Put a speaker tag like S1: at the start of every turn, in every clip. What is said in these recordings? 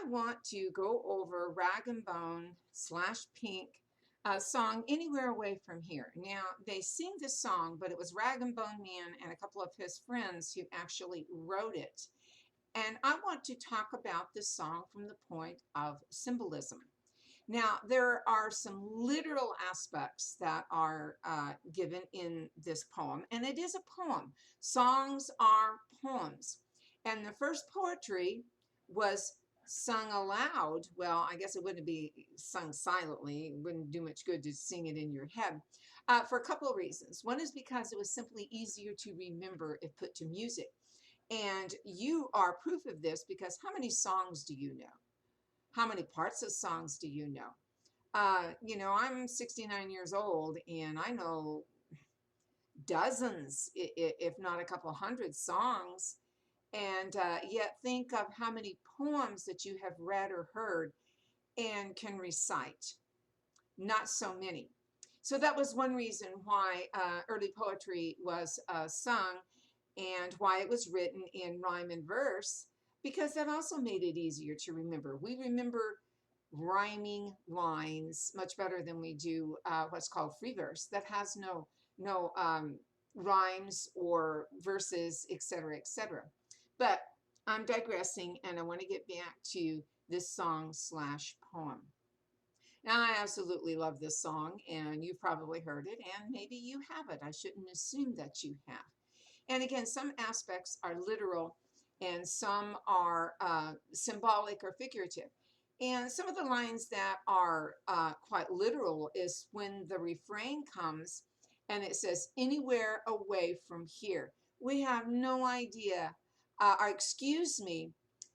S1: want to go over Rag and Bone slash Pink song Anywhere Away from Here. Now, they sing this song, but it was Rag and Bone Man and a couple of his friends who actually wrote it. And I want to talk about this song from the point of symbolism. Now, there are some literal aspects that are given in this poem, and it is a poem. Songs are poems. And the first poetry was sung aloud. Well, I guess it wouldn't be sung silently. It wouldn't do much good to sing it in your head for a couple of reasons. One is because it was simply easier to remember if put to music. And you are proof of this because how many songs do you know? How many parts of songs do you know? I'm 69 years old and I know dozens, if not a couple hundred songs. And yet think of how many poems that you have read or heard and can recite. Not so many. So that was one reason why early poetry was sung and why it was written in rhyme and verse, because that also made it easier to remember. We remember rhyming lines much better than we do what's called free verse that has no rhymes or verses, etc., etc. But I'm digressing, and I want to get back to this song slash poem. Now, I absolutely love this song, and you've probably heard it, and maybe you haven't. I shouldn't assume that you have. And again, some aspects are literal and some are symbolic or figurative. And some of the lines that are quite literal is when the refrain comes and it says, anywhere away from here. We have no idea, or excuse me,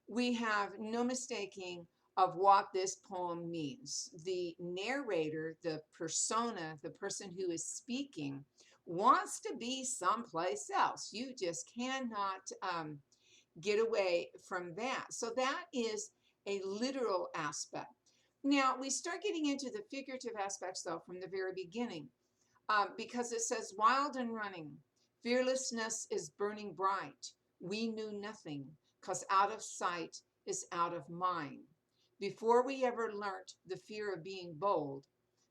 S1: we have no mistaking of what this poem means. The narrator, the persona, the person who is speaking, wants to be someplace else. You just cannot get away from that. So that is a literal aspect. Now, we start getting into the figurative aspects, though, from the very beginning, because it says, wild and running, fearlessness is burning bright. We knew nothing, because out of sight is out of mind. Before we ever learnt the fear of being bold,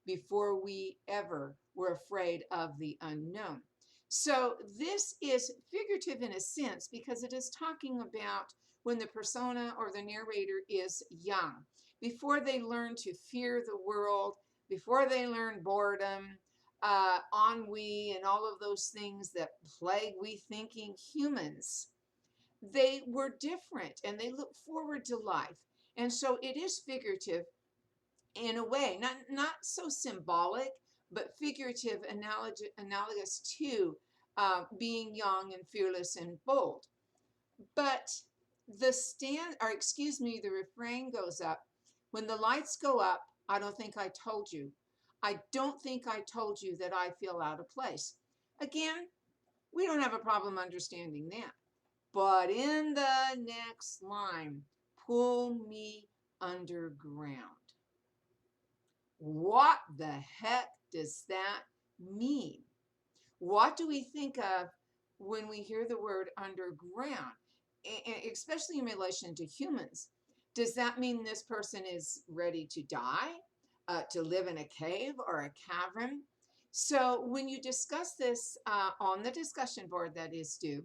S1: before we ever were afraid of the unknown. So this is figurative in a sense because it is talking about when the persona or the narrator is young, before they learn to fear the world, before they learn boredom, ennui, and all of those things that plague we thinking humans. They were different and they look forward to life. And so it is figurative in a way, not so symbolic, but figurative, analogous to being young and fearless and bold. But the refrain goes up. When the lights go up, I don't think I told you. I don't think I told you that I feel out of place. Again, we don't have a problem understanding that. But in the next line, pull me underground. What the heck does that mean? What do we think of when we hear the word underground, especially in relation to humans? Does that mean this person is ready to die, to live in a cave or a cavern? So when you discuss this on the discussion board that is due,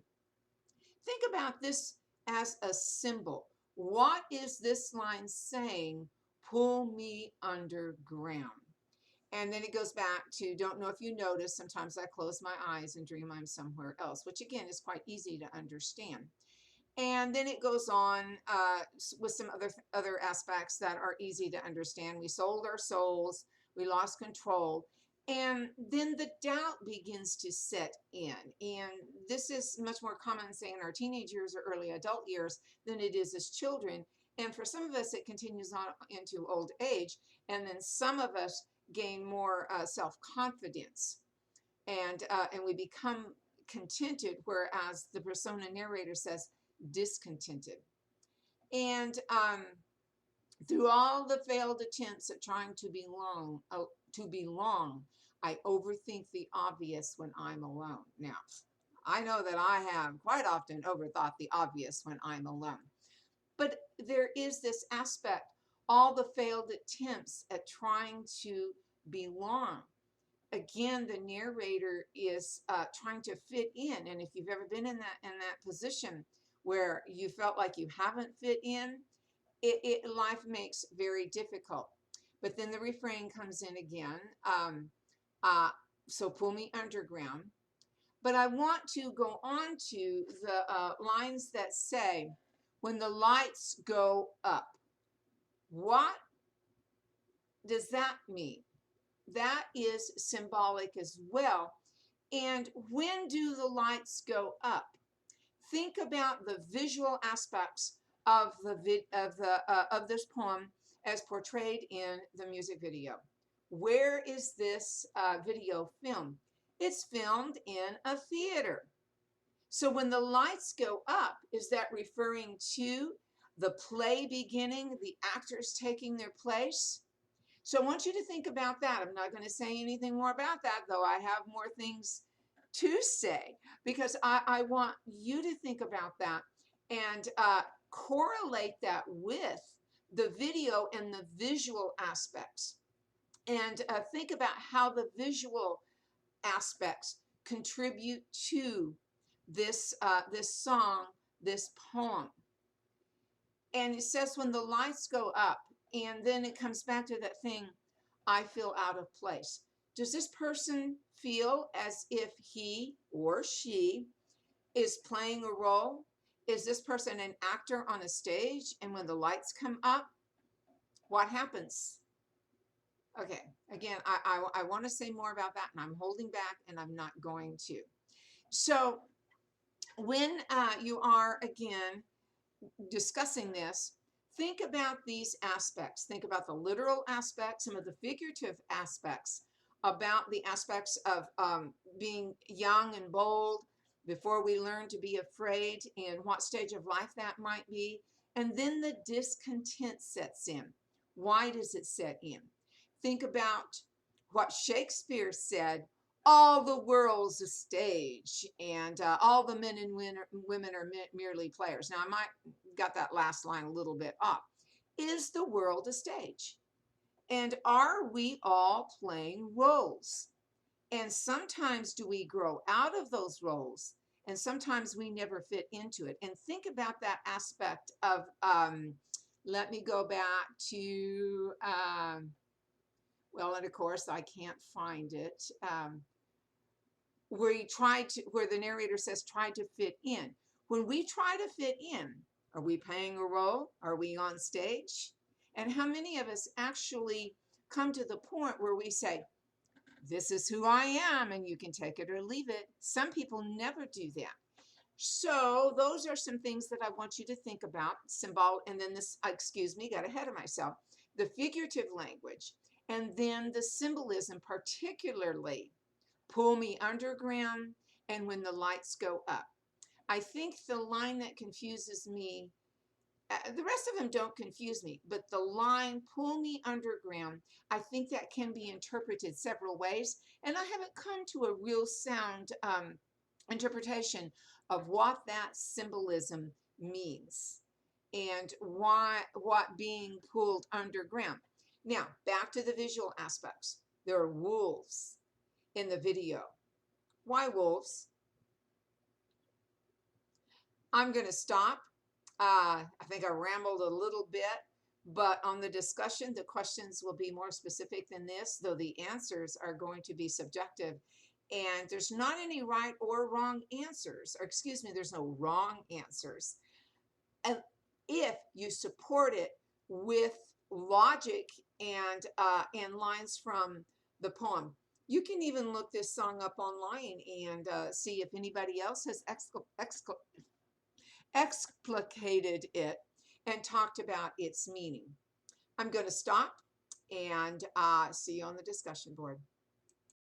S1: think about this as a symbol. What is this line saying? Pull me underground. And then it goes back to, don't know if you notice, sometimes I close my eyes and dream I'm somewhere else, which again is quite easy to understand. And then it goes on with some other aspects that are easy to understand. We sold our souls, we lost control, and then the doubt begins to set in. And this is much more common, say, in our teenage years or early adult years than it is as children. And for some of us, it continues on into old age. And then some of us gain more self-confidence and we become contented, whereas the persona narrator says discontented. And through all the failed attempts at trying to belong, I overthink the obvious when I'm alone. Now, I know that I have quite often overthought the obvious when I'm alone. But there is this aspect, all the failed attempts at trying to belong. Again, the narrator is trying to fit in, and if you've ever been in that position where you felt like you haven't fit in, life makes very difficult. But then the refrain comes in again. Uh, so pull me underground. But I want to go on to the lines that say, when the lights go up. What does that mean? That is symbolic as well. And when do the lights go up? Think about the visual aspects of of this poem as portrayed in the music video. Where is this video filmed? It's filmed in a theater. So when the lights go up, is that referring to the play beginning, the actors taking their place? So I want you to think about that. I'm not going to say anything more about that, though I have more things to say, because I want you to think about that and correlate that with the video and the visual aspects. And think about how the visual aspects contribute to this song, this poem. And it says, when the lights go up, and then it comes back to that thing, I feel out of place. Does this person feel as if he or she is playing a role? Is this person an actor on a stage? And when the lights come up, what happens? Okay, again, I want to say more about that, and I'm holding back, and I'm not going to. So when you are, again, discussing this, think about these aspects. Think about the literal aspects, some of the figurative aspects, about the aspects of being young and bold before we learn to be afraid, and what stage of life that might be. And then the discontent sets in. Why does it set in? Think about what Shakespeare said, all the world's a stage, and all the men and women are merely players. Now, I might got that last line a little bit off. Is the world a stage? And are we all playing roles? And sometimes do we grow out of those roles? And sometimes we never fit into it. And think about that aspect of, let me go back to, well, and of course, I can't find it. Where the narrator says, try to fit in. When we try to fit in, are we playing a role? Are we on stage? And how many of us actually come to the point where we say, this is who I am, and you can take it or leave it? Some people never do that. So those are some things that I want you to think about. And then this, excuse me, got ahead of myself. The figurative language, and then the symbolism, particularly pull me underground and when the lights go up. I think the line that confuses me, the rest of them don't confuse me, but the line pull me underground, I think that can be interpreted several ways. And I haven't come to a real sound interpretation of what that symbolism means and what being pulled underground. Now, back to the visual aspects. There are wolves in the video. Why wolves? I'm going to stop. I think I rambled a little bit, but on the discussion, the questions will be more specific than this, though the answers are going to be subjective. And there's not any right or wrong answers, or excuse me, there's no wrong answers. And if you support it with logic and lines from the poem, you can even look this song up online and see if anybody else has explicated it and talked about its meaning. I'm going to stop and see you on the discussion board.